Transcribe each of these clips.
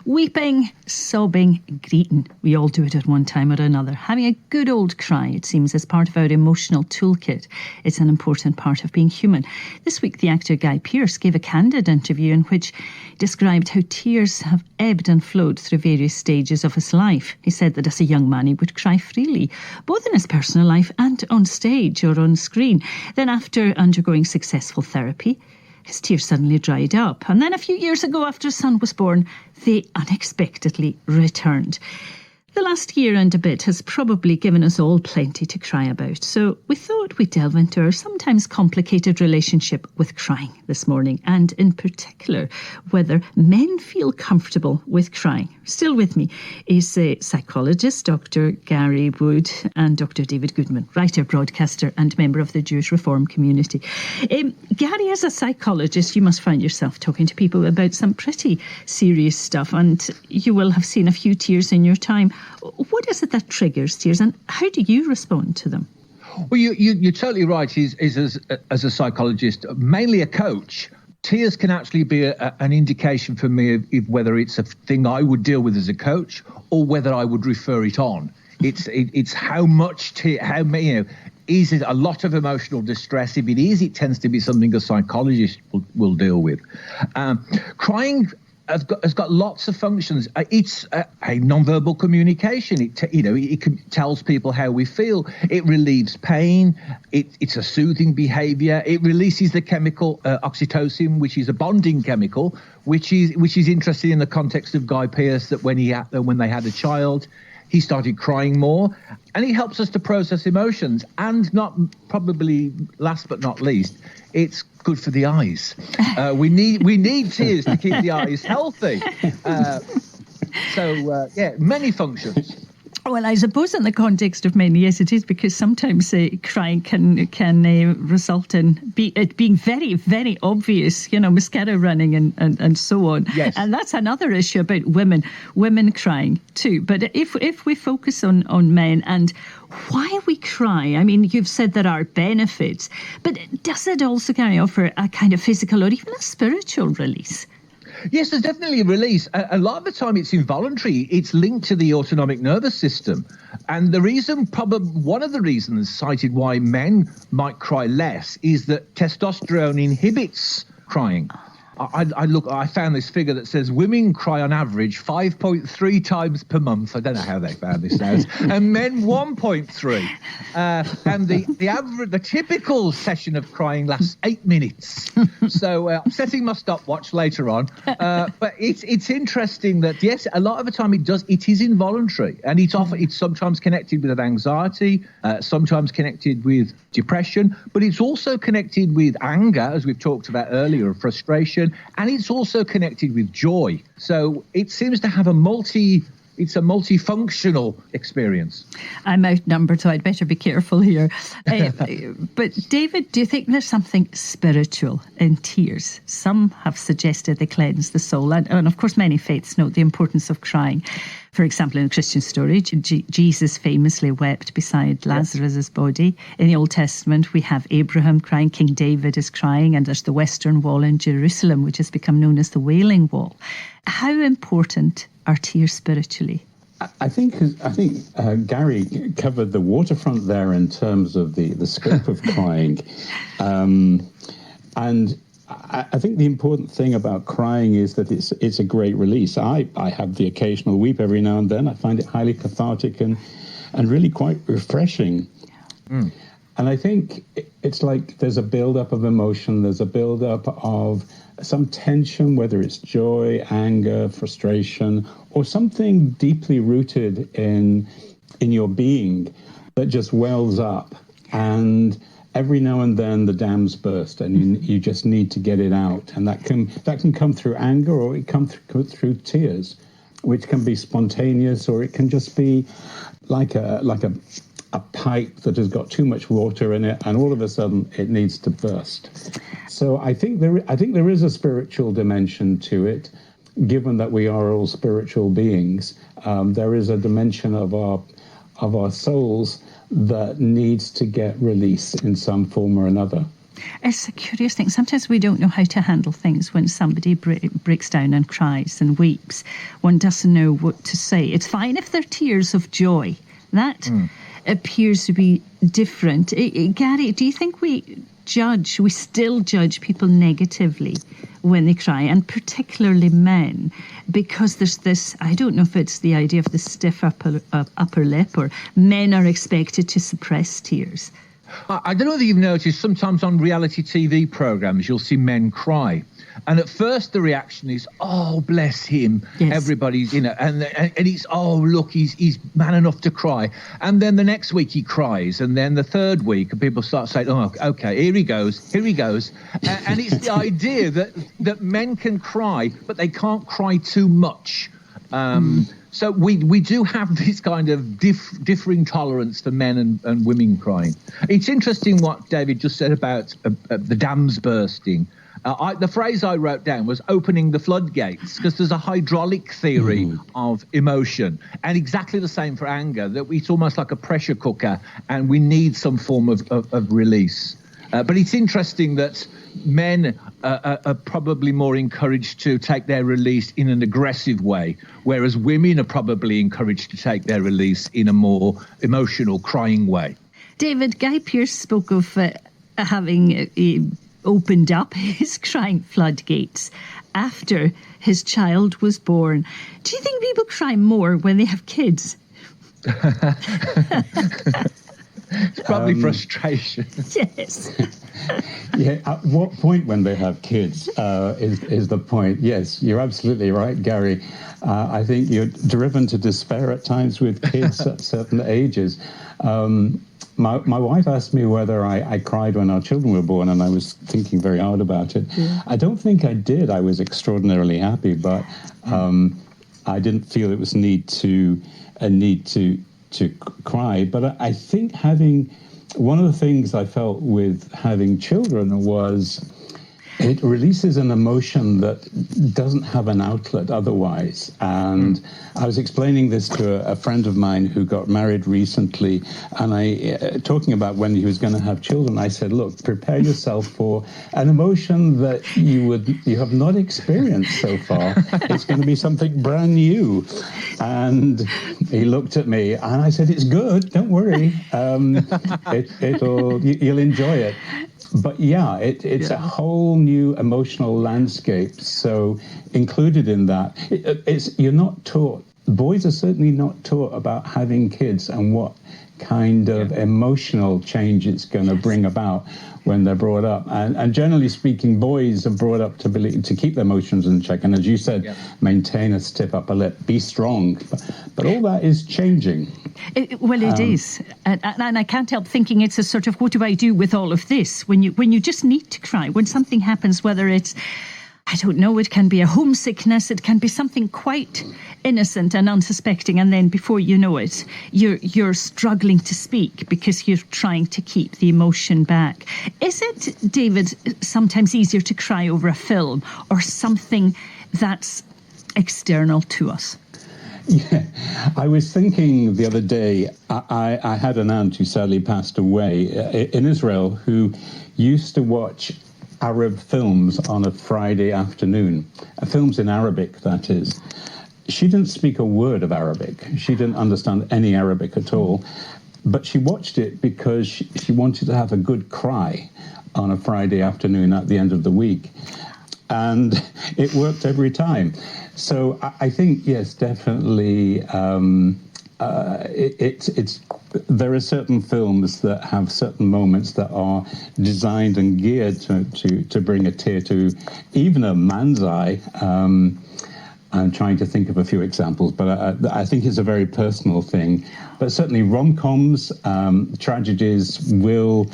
Weeping, sobbing, greeting. We all do it at one time or another. Having a good old cry, it seems, as part of our emotional toolkit. It's an important part of being human. This week, the actor Guy Pearce gave a candid interview in which he described how tears have ebbed and flowed through various stages of his life. He said that as a young man, he would cry freely, both in his personal life and on stage or on screen. Then after undergoing successful therapy, his tears suddenly dried up. And then a few years ago, after his son was born, they unexpectedly returned. The last year and a bit has probably given us all plenty to cry about. So we thought we'd delve into our sometimes complicated relationship with crying this morning, and in particular, whether men feel comfortable with crying. Still with me is a psychologist, Dr Gary Wood, and Dr David Goodman, writer, broadcaster and member of the Jewish Reform community. Gary, as a psychologist, you must find yourself talking to people about some pretty serious stuff, and you will have seen a few tears in your time. What is it that triggers tears, and how do you respond to them? Well, you're totally right. As a psychologist, mainly a coach, tears can actually be an indication for me of whether it's a thing I would deal with as a coach or whether I would refer it on. It's how much is it a lot of emotional distress? If it is, it tends to be something a psychologist will deal with. Crying has got lots of functions. It's a non-verbal communication. It tells people how we feel. It relieves pain. It's a soothing behaviour. It releases the chemical oxytocin, which is a bonding chemical, which is interesting in the context of Guy Pearce, that when they had a child, he started crying more, and he helps us to process emotions. And not probably last but not least, it's good for the eyes. We need tears to keep the eyes healthy. Many functions. Well, I suppose in the context of men, yes, it is, because sometimes crying can result in it being very, very obvious, mascara running and so on. Yes. And that's another issue about women crying too. But if we focus on men and why we cry, I mean, you've said there are benefits, but does it also offer a kind of physical or even a spiritual release? Yes, there's definitely a release. A lot of the time it's involuntary. It's linked to the autonomic nervous system. And one of the reasons cited why men might cry less is that testosterone inhibits crying. I found this figure that says women cry on average 5.3 times per month. I don't know how they found this out. And men 1.3. And the typical session of crying lasts 8 minutes. So I'm setting my stopwatch later on. But it's interesting that, yes, a lot of the time it is involuntary. And it's sometimes connected with anxiety, sometimes connected with depression, but it's also connected with anger, as we've talked about earlier, frustration, and it's also connected with joy. So it seems to have it's a multifunctional experience. I'm outnumbered, so I'd better be careful here. But David, do you think there's something spiritual in tears? Some have suggested they cleanse the soul. And of course, many faiths note the importance of crying. For example, in a Christian story, Jesus famously wept beside Lazarus' body. In the Old Testament, we have Abraham crying, King David is crying, and there's the Western Wall in Jerusalem, which has become known as the Wailing Wall. How important are tears spiritually? I think Gary covered the waterfront there in terms of the scope of crying. And I think the important thing about crying is that it's a great release. I have the occasional weep every now and then. I find it highly cathartic and really quite refreshing. Mm. And I think it's like there's a build-up of emotion, there's a build-up of some tension, whether it's joy, anger, frustration, or something deeply rooted in your being that just wells up. And every now and then the dams burst, and you just need to get it out. And that can come through anger, or it can come through tears, which can be spontaneous, or it can just be like a pipe that has got too much water in it, and all of a sudden it needs to burst. So I think there is a spiritual dimension to it, given that we are all spiritual beings. There is a dimension of our souls that needs to get released in some form or another. It's a curious thing. Sometimes we don't know how to handle things when somebody breaks down and cries and weeps. One doesn't know what to say. It's fine if they're tears of joy. That appears to be different. Gary, do you think we still judge people negatively when they cry, and particularly men, because there's this, I don't know if it's the idea of the stiff upper lip, or men are expected to suppress tears? I don't know whether you've noticed, sometimes on reality TV programs, you'll see men cry. And at first the reaction is, oh, bless him. Yes. Everybody's, and it's, oh, look, he's man enough to cry. And then the next week he cries. And then the third week people start saying, oh, okay, here he goes. And it's the idea that men can cry, but they can't cry too much. So we do have this kind of differing tolerance for men and women crying. It's interesting what David just said about the dams bursting. The phrase I wrote down was opening the floodgates, because there's a hydraulic theory of emotion, and exactly the same for anger, that it's almost like a pressure cooker and we need some form of release. But it's interesting that men are probably more encouraged to take their release in an aggressive way, whereas women are probably encouraged to take their release in a more emotional, crying way. David, Guy Pearce spoke of having opened up his crying floodgates after his child was born. Do you think people cry more when they have kids? It's probably frustration. Yes. Yeah, at what point when they have kids is the point. Yes, you're absolutely right, Gary. I think you're driven to despair at times with kids at certain ages. My wife asked me whether I cried when our children were born, and I was thinking very hard about it. Yeah. I don't think I did. I was extraordinarily happy, but I didn't feel it was a need to cry. But I think one of the things I felt with having children was it releases an emotion that doesn't have an outlet otherwise. And I was explaining this to a friend of mine who got married recently, and talking about when he was going to have children, I said, look, prepare yourself for an emotion that you have not experienced so far. It's going to be something brand new. And he looked at me and I said, it's good, don't worry. You'll enjoy it. But yeah, it's a whole new emotional landscape. So included in that, you're not taught. Boys are certainly not taught about having kids and what kind of emotional change it's going to bring about when they're brought up. And generally speaking, boys are brought up to keep their emotions in check. And as you said, maintain a stiff upper lip, be strong. But all that is changing. It is. And I can't help thinking it's a sort of, what do I do with all of this? When you just need to cry, when something happens, whether it's, I don't know, it can be a homesickness, it can be something quite innocent and unsuspecting, and then before you know it, you're struggling to speak because you're trying to keep the emotion back. Is it, David, sometimes easier to cry over a film or something that's external to us? Yeah, I was thinking the other day, I had an aunt who sadly passed away in Israel who used to watch Arab films on a Friday afternoon, films in Arabic, that is. She didn't speak a word of Arabic. She didn't understand any Arabic at all, but she watched it because she wanted to have a good cry on a Friday afternoon at the end of the week. And it worked every time. So I think, yes, definitely, there are certain films that have certain moments that are designed and geared to bring a tear to even a man's eye. I'm trying to think of a few examples, but I think it's a very personal thing. But certainly rom-coms, tragedies will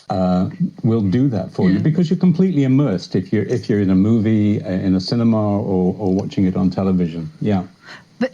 do that for you because you're completely immersed if you're in a movie, in a cinema, or watching it on television. Yeah. But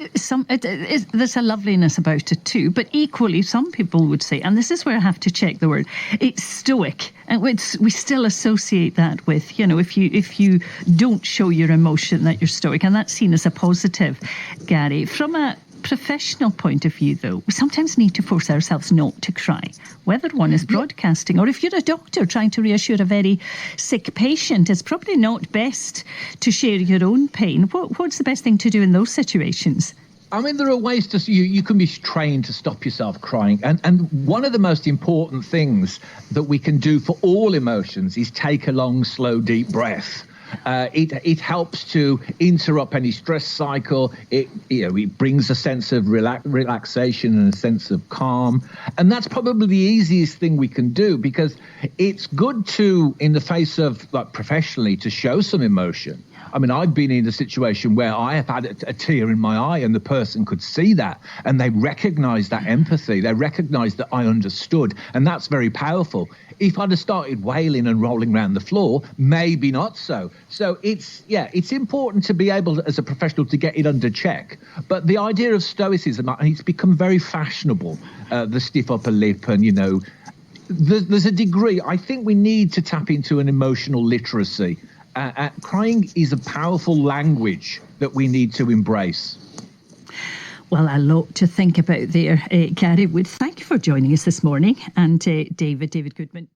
there's a loveliness about it too. But equally, some people would say, and this is where I have to check the word, it's stoic, and we still associate that with, if you don't show your emotion that you're stoic, and that's seen as a positive. Gary, from a professional point of view, though, we sometimes need to force ourselves not to cry, whether one is broadcasting or if you're a doctor trying to reassure a very sick patient, it's probably not best to share your own pain. What's the best thing to do in those situations? I mean, there are ways to you can be trained to stop yourself crying. And one of the most important things that we can do for all emotions is take a long, slow, deep breath. It helps to interrupt any stress cycle. It brings a sense of relaxation and a sense of calm. And that's probably the easiest thing we can do, because it's good to, in the face of, like, professionally, to show some emotion. I mean, I've been in a situation where I have had a tear in my eye and the person could see that and they recognise that empathy. They recognise that I understood, and that's very powerful. If I'd have started wailing and rolling around the floor, maybe not so. So it's important to be able, as a professional, to get it under check. But the idea of stoicism, it's become very fashionable, the stiff upper lip and, there's a degree. I think we need to tap into an emotional literacy. Crying is a powerful language that we need to embrace. Well, a lot to think about there, Gary Wood. Thank you for joining us this morning. And David Goodman.